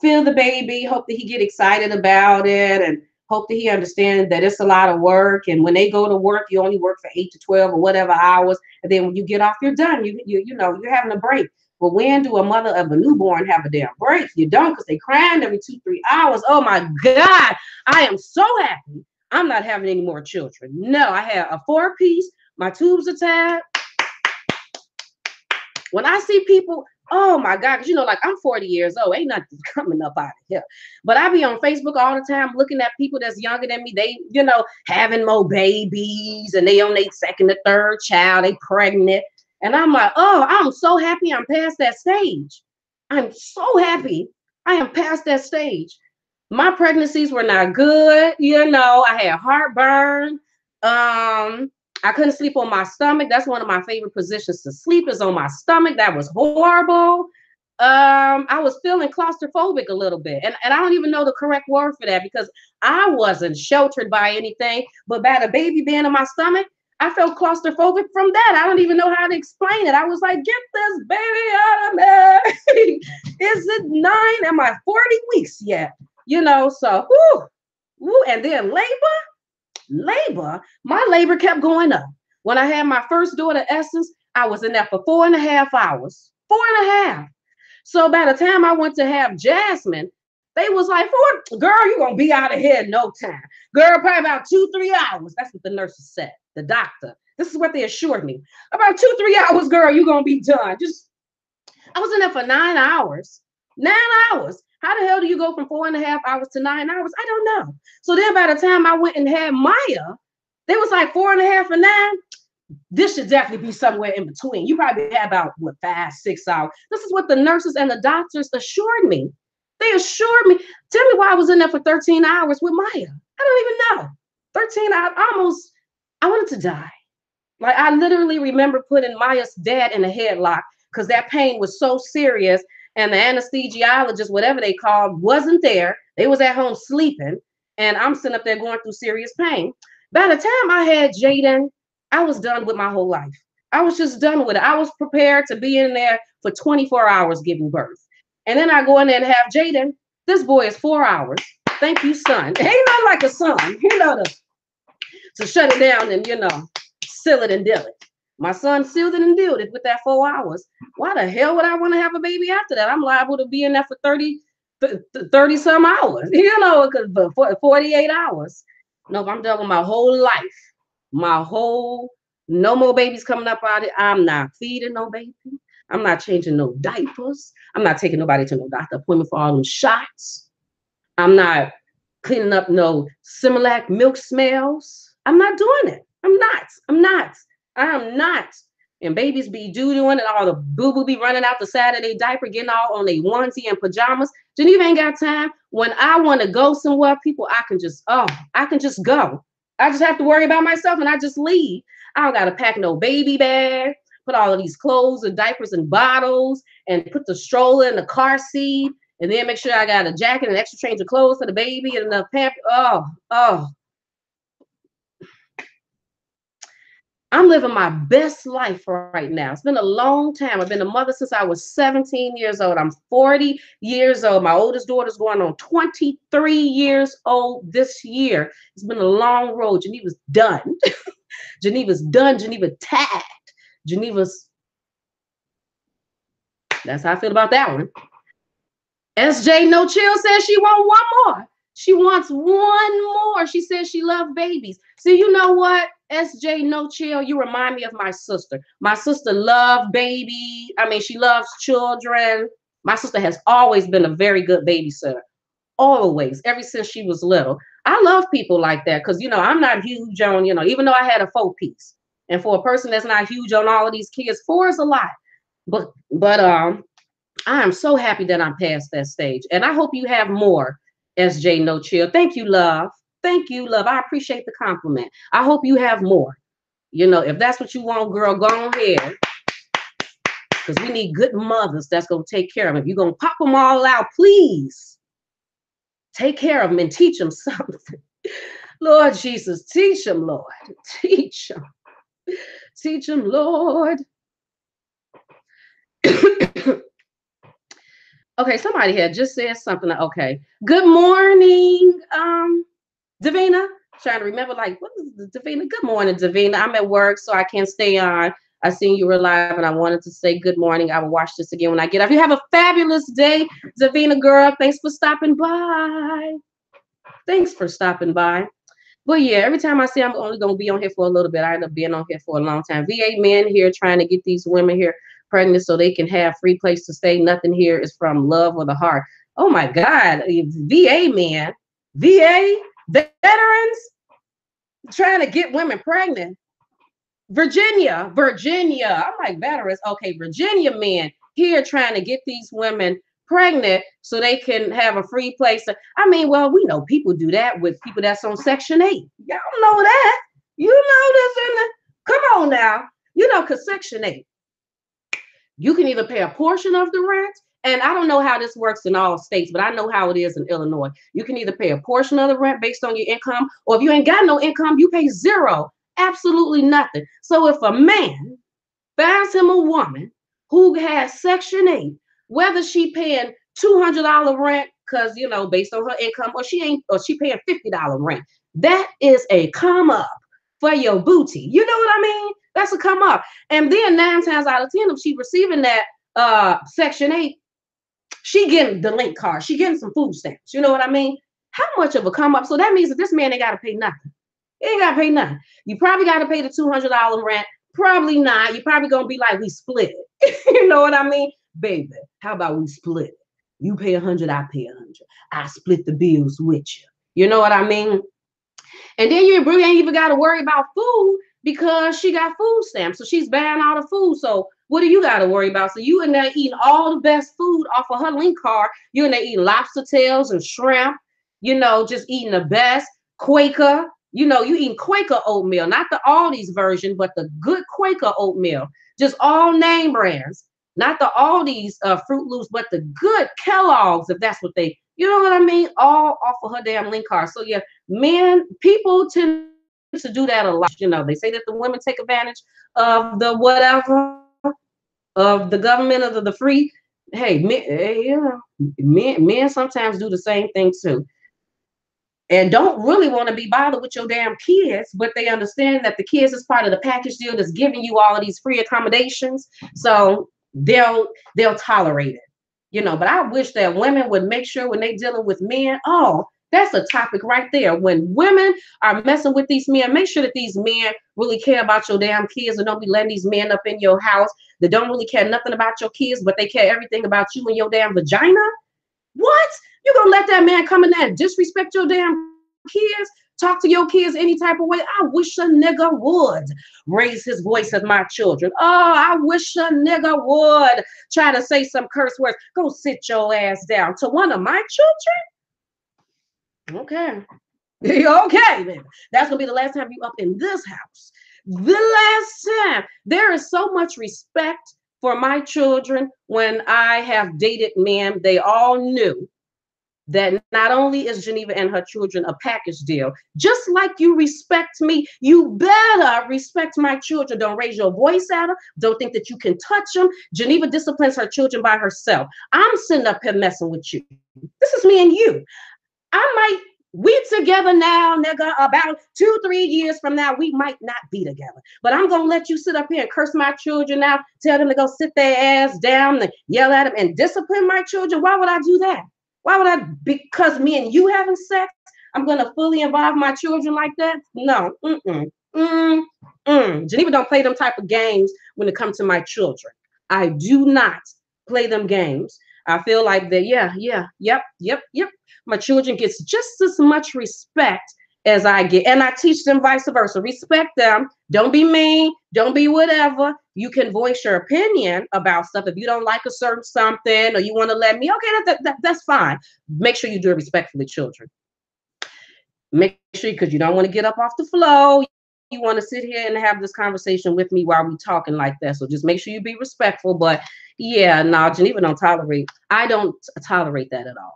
Feel the baby. Hope that he get excited about it, and hope that he understands that it's a lot of work. And when they go to work, you only work for 8 to 12 or whatever hours. And then when you get off, you're done. You know, you're having a break. But when do a mother of a newborn have a damn break? You don't, because they crying every 2-3 hours. Oh my God, I am so happy I'm not having any more children. No, I have a 4-piece. My tubes are tied. When I see people, oh my God, because you know, like I'm 40 years old, ain't nothing coming up out of here. But I be on Facebook all the time looking at people that's younger than me. They, you know, having more babies and they on their second or third child, they pregnant. And I'm like, oh, I'm so happy I'm past that stage. I'm so happy I am past that stage. My pregnancies were not good. You know, I had heartburn. I couldn't sleep on my stomach. That's one of my favorite positions to sleep is on my stomach. That was horrible. I was feeling claustrophobic a little bit. And I don't even know the correct word for that because I wasn't sheltered by anything, but by the baby being in my stomach, I felt claustrophobic from that. I don't even know how to explain it. I was like, get this baby out of me. Is it 9? Am I 40 weeks yet? You know, so whoo, whoo. And then labor, my labor kept going up. When I had my first daughter, Essence, I was in there for 4.5 hours. 4.5. So by the time I went to have Jasmine, they was like, girl, you're gonna be out of here in no time. Girl, probably about 2-3 hours. That's what the nurses said, the doctor. This is what they assured me. About 2-3 hours, girl, you're gonna be done. I was in there for 9 hours. 9 hours. How the hell do you go from 4.5 hours to 9 hours? I don't know. So then by the time I went and had Maya, they was like 4.5 and 9. This should definitely be somewhere in between. You probably had about 5-6 hours. This is what the nurses and the doctors assured me. They assured me. Tell me why I was in there for 13 hours with Maya. I don't even know. 13 hours, I wanted to die. Like I literally remember putting Maya's dad in a headlock because that pain was so serious. And the anesthesiologist, whatever they called, wasn't there. They was at home sleeping. And I'm sitting up there going through serious pain. By the time I had Jaden, I was done with my whole life. I was just done with it. I was prepared to be in there for 24 hours giving birth. And then I go in there and have Jaden. This boy is 4 hours. Thank you, son. Ain't nothing like a son, you know, to shut it down and, you know, seal it and deal it. My son sealed it and dealed it with that 4 hours. Why the hell would I want to have a baby after that? I'm liable to be in there for 30 some hours, you know, because for 48 hours. No, I'm done with my whole life. No more babies coming up out of it. I'm not feeding no baby. I'm not changing no diapers. I'm not taking nobody to no doctor appointment for all them shots. I'm not cleaning up no Similac milk smells. I'm not doing it. I'm not. I am not. And babies be doing it. All the boo-boo be running out the side of their diaper, getting all on their onesie and pajamas. Geneva ain't got time. When I want to go somewhere, people, I can just go. I just have to worry about myself and I just leave. I don't got to pack no baby bag, put all of these clothes and diapers and bottles and put the stroller in the car seat and then make sure I got a jacket and extra change of clothes for the baby and the pamper. Oh. I'm living my best life right now. It's been a long time. I've been a mother since I was 17 years old. I'm 40 years old. My oldest daughter's going on 23 years old this year. It's been a long road. Geneva's done. Geneva's done. Geneva tagged. That's how I feel about that one. SJ No Chill says she wants one more. She wants one more. She says she loves babies. See, you know what? SJ No Chill, you remind me of my sister. My sister loved baby. I mean, she loves children. My sister has always been a very good babysitter. Always, ever since she was little. I love people like that because, you know, I'm not huge on, you know, even though I had a 4-piece. And for a person that's not huge on all of these kids, 4 is a lot. But I am so happy that I'm past that stage. And I hope you have more, SJ No Chill. Thank you, love. Thank you, love. I appreciate the compliment. I hope you have more. You know, if that's what you want, girl, go ahead. Because we need good mothers that's going to take care of them. If you're going to pop them all out, please take care of them and teach them something. Lord Jesus, teach them, Lord. Teach them. Teach them, Lord. Okay, somebody had just said something. Okay. Good morning, Davina. Trying to remember, like, what is Davina? Good morning, Davina. I'm at work, so I can't stay on. I seen you were live, and I wanted to say good morning. I will watch this again when I get off. You have a fabulous day, Davina girl. Thanks for stopping by. Thanks for stopping by. But yeah, every time I say I'm only going to be on here for a little bit, I end up being on here for a long time. VA men here trying to get these women here pregnant so they can have free place to stay. Nothing here is from love or the heart. Oh my God, VA men, VA veterans trying to get women pregnant. Virginia. I'm like veterans. Okay, Virginia men here trying to get these women pregnant so they can have a free place. I mean, well, we know people do that with people that's on Section 8. Y'all know that. You know this in the, come on now. You know, because Section 8, you can either pay a portion of the rent, and I don't know how this works in all states, but I know how it is in Illinois. You can either pay a portion of the rent based on your income, or if you ain't got no income, you pay zero, absolutely nothing. So if a man finds him a woman who has Section 8, whether she paying $200 rent, because, you know, based on her income, or she paying $50 rent, that is a come up for your booty. You know what I mean? That's a come up. And then 9 times out of 10, if she receiving that Section 8, she getting the link card. She getting some food stamps. You know what I mean? How much of a come up? So that means that this man ain't got to pay nothing. He ain't got to pay nothing. You probably got to pay the $200 rent. Probably not. You're probably going to be like, we split it. You know what I mean? Baby, how about we split it? You pay 100, I pay 100. I split the bills with you. You know what I mean? And then you really ain't even got to worry about food because she got food stamps. So she's buying all the food. So what do you got to worry about? So you in there eating all the best food off of her link card. You in there eating lobster tails and shrimp, you know, just eating the best Quaker. You know, you eating Quaker oatmeal, not the Aldi's version, but the good Quaker oatmeal. Just all name brands, not the Aldi's Fruit Loops, but the good Kellogg's, if that's what they, you know what I mean? All off of her damn link card. So yeah, people tend to do that a lot. You know, they say that the women take advantage of the whatever, of the government, of the free. Hey, men sometimes do the same thing too. And don't really want to be bothered with your damn kids, but they understand that the kids is part of the package deal that's giving you all of these free accommodations. So they'll tolerate it, you know. But I wish that women would make sure when they dealing with men, oh, that's a topic right there. When women are messing with these men, make sure that these men really care about your damn kids and don't be letting these men up in your house that don't really care nothing about your kids, but they care everything about you and your damn vagina. What? You gonna let that man come in there and disrespect your damn kids? Talk to your kids any type of way? I wish a nigga would raise his voice at my children. Oh, I wish a nigga would try to say some curse words. Go sit your ass down to one of my children. Okay. Okay, then. That's gonna be the last time you up in this house. The last time. There is so much respect for my children. When I have dated men, they all knew that not only is Geneva and her children a package deal, just like you respect me, you better respect my children. Don't raise your voice at them. Don't think that you can touch them. Geneva disciplines her children by herself. I'm sitting up here messing with you. This is me and you. We together now, nigga. About 2-3 years from now, we might not be together. But I'm gonna let you sit up here and curse my children out, tell them to go sit their ass down and yell at them and discipline my children. Why would I do that? Why would I? Because me and you having sex, I'm gonna fully involve my children like that? No. Geneva don't play them type of games when it comes to my children. I do not play them games. I feel like that, yep. My children gets just as much respect as I get. And I teach them vice versa. Respect them. Don't be mean. Don't be whatever. You can voice your opinion about stuff. If you don't like a certain something or you want to let me, okay, that's fine. Make sure you do it respectfully, children. Make sure, because you don't want to get up off the floor. You want to sit here and have this conversation with me while we talking like that. So just make sure you be respectful. But yeah, no, Geneva don't tolerate. I don't tolerate that at all.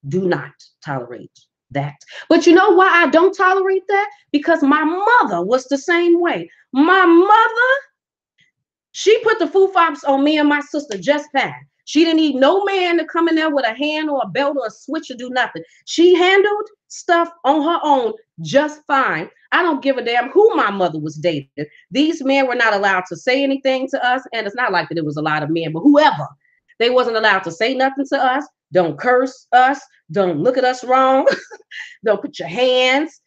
Do not tolerate that. But you know why I don't tolerate that? Because my mother was the same way. My mother, she put the foo-fops on me and my sister just fine. She didn't need no man to come in there with a hand or a belt or a switch or do nothing. She handled stuff on her own just fine. I don't give a damn who my mother was dating. These men were not allowed to say anything to us. And it's not like that it was a lot of men, but whoever. They wasn't allowed to say nothing to us. Don't curse us. Don't look at us wrong. Don't put your hands.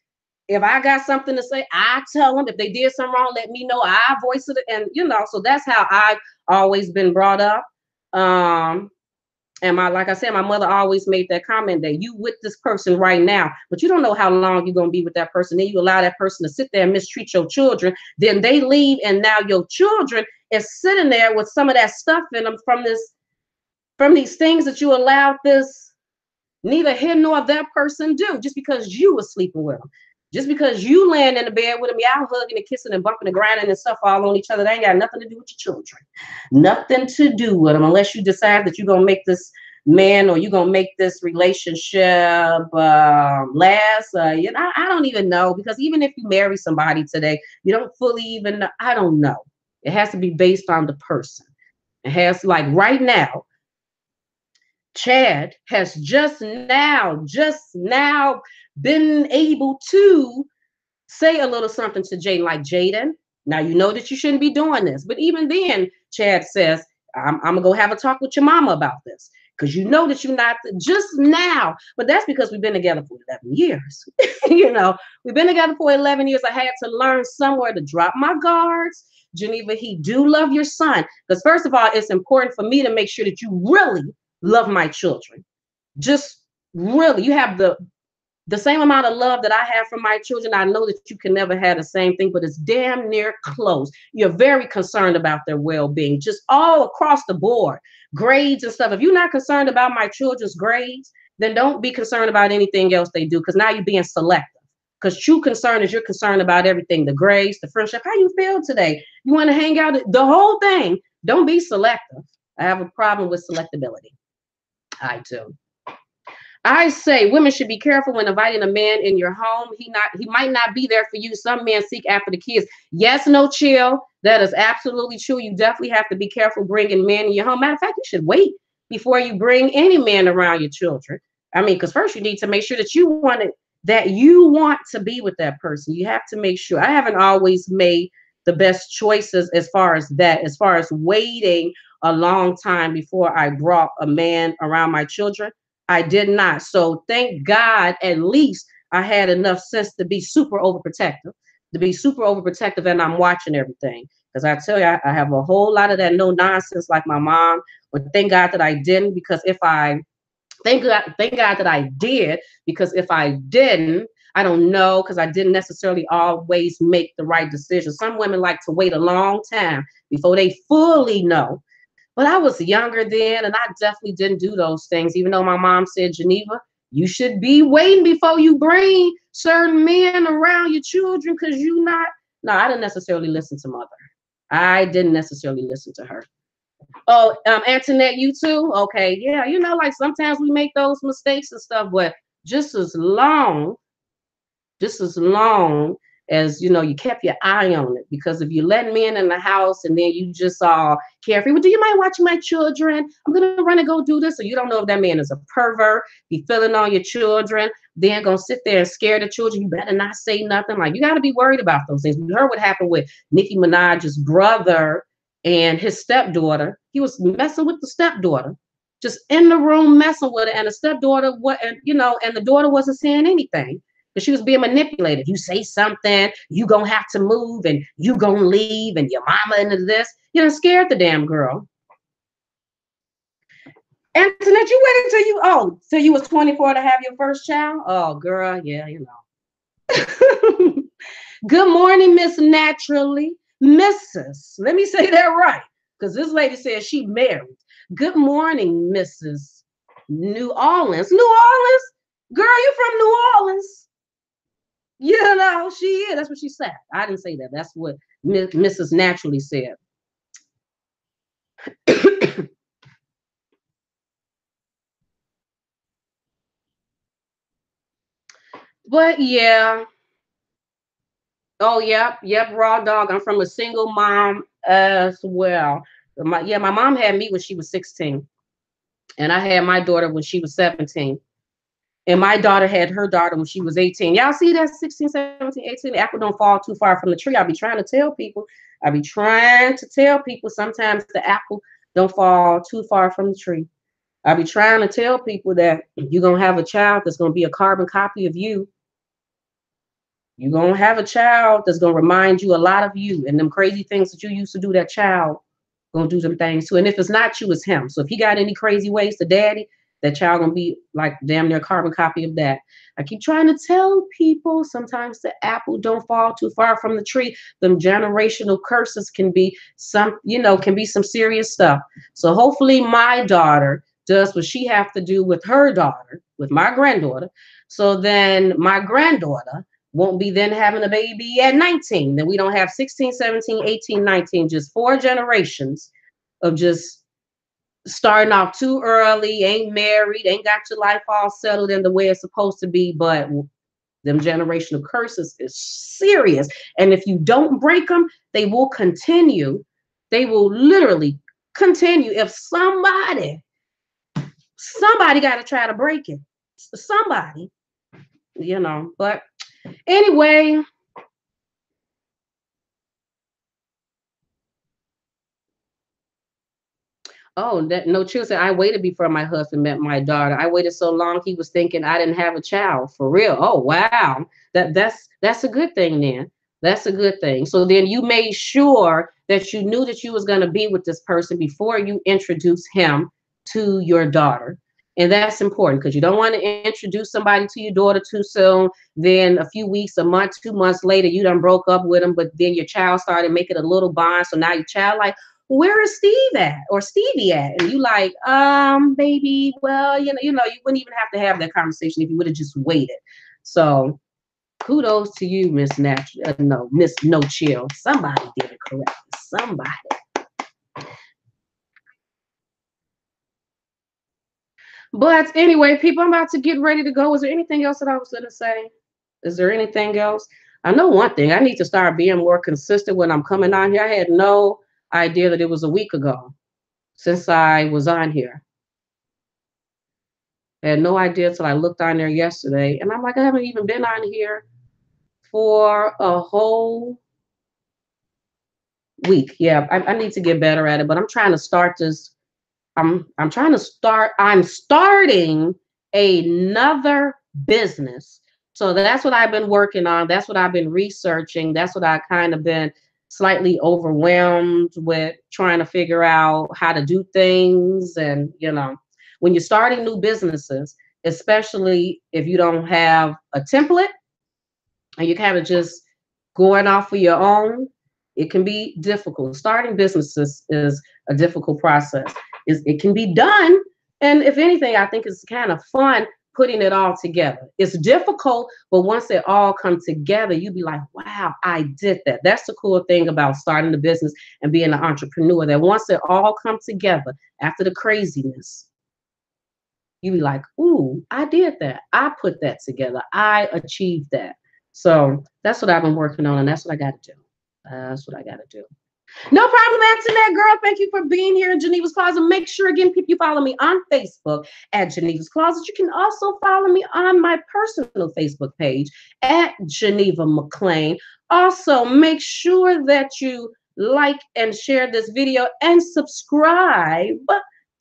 If I got something to say, I tell them. If they did something wrong, let me know. I voice it. And, you know, so that's how I've always been brought up. And And like I said, my mother always made that comment that you with this person right now, but you don't know how long you're going to be with that person. Then you allow that person to sit there and mistreat your children. Then they leave, and now your children is sitting there with some of that stuff in them from these things that you allowed this neither him nor that person do, just because you were sleeping with them. Just because you laying in the bed with them, y'all hugging and kissing and bumping and grinding and stuff all on each other, they ain't got nothing to do with your children. Nothing to do with them, unless you decide that you're going to make this man or you're going to make this relationship last. I don't even know, because even if you marry somebody today, you don't fully even know. I don't know. It has to be based on the person. It has, like right now, Chad has just now been able to say a little something to Jaden, like, Jaden, now you know that you shouldn't be doing this. But even then, Chad says, I'm gonna go have a talk with your mama about this, because you know that you're not just now. But that's because we've been together for 11 years. We've been together for 11 years. I had to learn somewhere to drop my guards. Geneva, he do love your son. Because first of all, it's important for me to make sure that you really love my children. Just really, you have the same amount of love that I have for my children. I know that you can never have the same thing, but it's damn near close. You're very concerned about their well-being, just all across the board, grades and stuff. If you're not concerned about my children's grades, then don't be concerned about anything else they do, because now you're being selective. Because true concern is you're concerned about everything, the grades, the friendship, how you feel today. You want to hang out, the whole thing. Don't be selective. I have a problem with selectability. I do. I say women should be careful when inviting a man in your home. He might not be there for you. Some men seek after the kids. Yes, no chill. That is absolutely true. You definitely have to be careful bringing men in your home. Matter of fact, you should wait before you bring any man around your children. I mean, because first you need to make sure that you want to be with that person. You have to make sure. I haven't always made the best choices as far as waiting a long time before I brought a man around my children. I did not. So thank God, at least I had enough sense to be super overprotective, and I'm watching everything. Because I tell you, I have a whole lot of that no nonsense like my mom. But thank God that I didn't, because thank God that I did, because if I didn't, I don't know, because I didn't necessarily always make the right decision. Some women like to wait a long time before they fully know. But I was younger then, and I definitely didn't do those things, even though my mom said, Geneva, you should be waiting before you bring certain men around your children, because No, I didn't necessarily listen to mother. I didn't necessarily listen to her. Oh, Antoinette, you too? Okay, yeah, like sometimes we make those mistakes and stuff, but just as long as you kept your eye on it. Because if you let men in the house and then you just all carefree, well, do you mind watching my children? I'm gonna run and go do this. So you don't know if that man is a pervert, be feeling on your children, then gonna sit there and scare the children. You better not say nothing. Like, you got to be worried about those things. We heard what happened with Nicki Minaj's brother and his stepdaughter. He was messing with the stepdaughter, just in the room messing with her, and the stepdaughter and the daughter wasn't saying anything. But she was being manipulated. You say something, you gonna have to move, and you gonna leave, and your mama into this. Scared the damn girl. Antoinette, you waited till you was 24 to have your first child? Oh, girl, yeah, Good morning, Miss Naturally. Mrs. Let me say that right, because this lady says she married. Good morning, Mrs. New Orleans. New Orleans? Girl, you from New Orleans? She is. That's what she said. I didn't say that. That's what Mrs. Naturally said. But yeah. Oh, yep, raw dog. I'm from a single mom as well. My mom had me when she was 16. And I had my daughter when she was 17. And my daughter had her daughter when she was 18. Y'all see that 16, 17, 18? The apple don't fall too far from the tree. I be trying to tell people. Sometimes the apple don't fall too far from the tree. I be trying to tell people that you're going to have a child that's going to be a carbon copy of you. You're going to have a child that's going to remind you a lot of you and them crazy things that you used to do that child gonna do some things too. And if it's not you, it's him. So if he got any crazy ways to daddy, that child gonna be like damn near a carbon copy of that. I keep trying to tell people sometimes the apple don't fall too far from the tree. Them generational curses can be some, can be some serious stuff. So hopefully my daughter does what she have to do with her daughter, with my granddaughter. So then my granddaughter won't be then having a baby at 19. Then we don't have 16, 17, 18, 19, just 4 generations of just starting off too early, ain't married, ain't got your life all settled in the way it's supposed to be, but them generational curses is serious. And if you don't break them, they will continue. They will literally continue. If somebody got to try to break it. Somebody, but anyway. Oh, that no children. I waited before my husband met my daughter. I waited so long he was thinking I didn't have a child for real. Oh wow. That's a good thing then. That's a good thing. So then you made sure that you knew that you was going to be with this person before you introduce him to your daughter. And that's important because you don't want to introduce somebody to your daughter too soon. Then a few weeks, a month, 2 months later, you done broke up with him, but then your child started making a little bond. So now your child like, where is Steve at or Stevie at? And you like, baby, well, you wouldn't even have to have that conversation if you would have just waited. So kudos to you, Miss Miss No Chill. Somebody did it correctly. Somebody. But anyway, people, I'm about to get ready to go. Is there anything else that I was going to say? Is there anything else? I know one thing. I need to start being more consistent when I'm coming on here. I had no idea that it was a week ago since I was on here. I had no idea until I looked on there yesterday. And I'm like, I haven't even been on here for a whole week. Yeah, I need to get better at it. But I'm trying to start this. I'm starting another business. So that's what I've been working on. That's what I've been researching. That's what I kind of been slightly overwhelmed with trying to figure out how to do things. And, when you're starting new businesses, especially if you don't have a template and you're kind of just going off for your own, it can be difficult. Starting businesses is a difficult process. It can be done. And if anything, I think it's kind of fun putting it all together. It's difficult, but once it all comes together, you be like, wow, I did that. That's the cool thing about starting the business and being an entrepreneur, that once it all comes together after the craziness, you be like, ooh, I did that. I put that together. I achieved that. So that's what I've been working on, and that's what I got to do. That's what I got to do. No problem, Antoinette, girl. Thank you for being here in Geneva's Closet. Make sure, again, people, you follow me on Facebook at Geneva's Closet. You can also follow me on my personal Facebook page at Geneva McClain. Also, make sure that you like and share this video and subscribe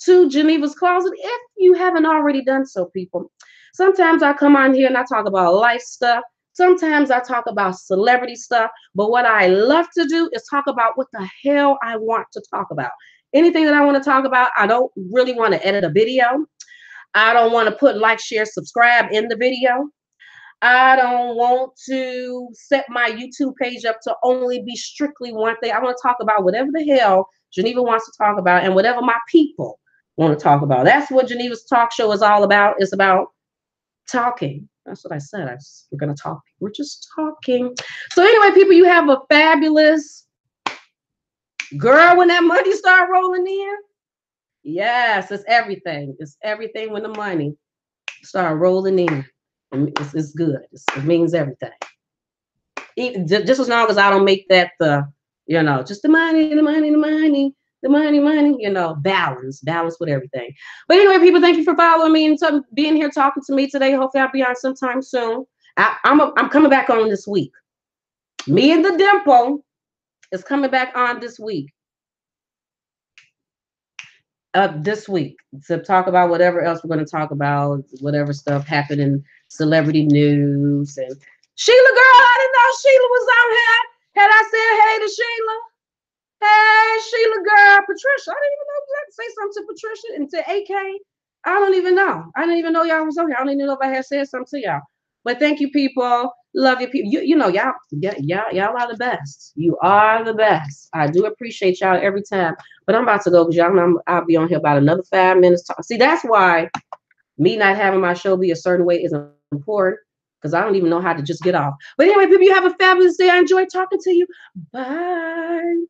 to Geneva's Closet if you haven't already done so, people. Sometimes I come on here and I talk about life stuff. Sometimes I talk about celebrity stuff, but what I love to do is talk about what the hell I want to talk about. Anything that I want to talk about, I don't really want to edit a video. I don't want to put like, share, subscribe in the video. I don't want to set my YouTube page up to only be strictly one thing. I want to talk about whatever the hell Geneva wants to talk about and whatever my people want to talk about. That's what Geneva's talk show is all about. It's about talking. That's what I said. We're going to talk. We're just talking. So anyway, people, you have a fabulous girl when that money start rolling in. Yes, it's everything. It's everything when the money start rolling in. It's good. It means everything. Just as long as I don't make that just the money, balance with everything. But anyway, people, thank you for following me and being here talking to me today. Hopefully I'll be on sometime soon. I'm coming back on this week. Me and the Dimple is coming back on this week. This week to talk about whatever else we're going to talk about, whatever stuff happened in celebrity news. And Sheila, girl, I didn't know Sheila was on here. Had I said hey to Sheila? Hey, Sheila, girl, Patricia. I didn't even know you had to say something to Patricia and to AK. I don't even know. I didn't even know y'all was on here. I don't even know if I had said something to y'all. But thank you, people. Love you, people. You know, y'all are the best. You are the best. I do appreciate y'all every time. But I'm about to go because y'all know I'll be on here about another 5 minutes. See, that's why me not having my show be a certain way is important, because I don't even know how to just get off. But anyway, people, you have a fabulous day. I enjoyed talking to you. Bye.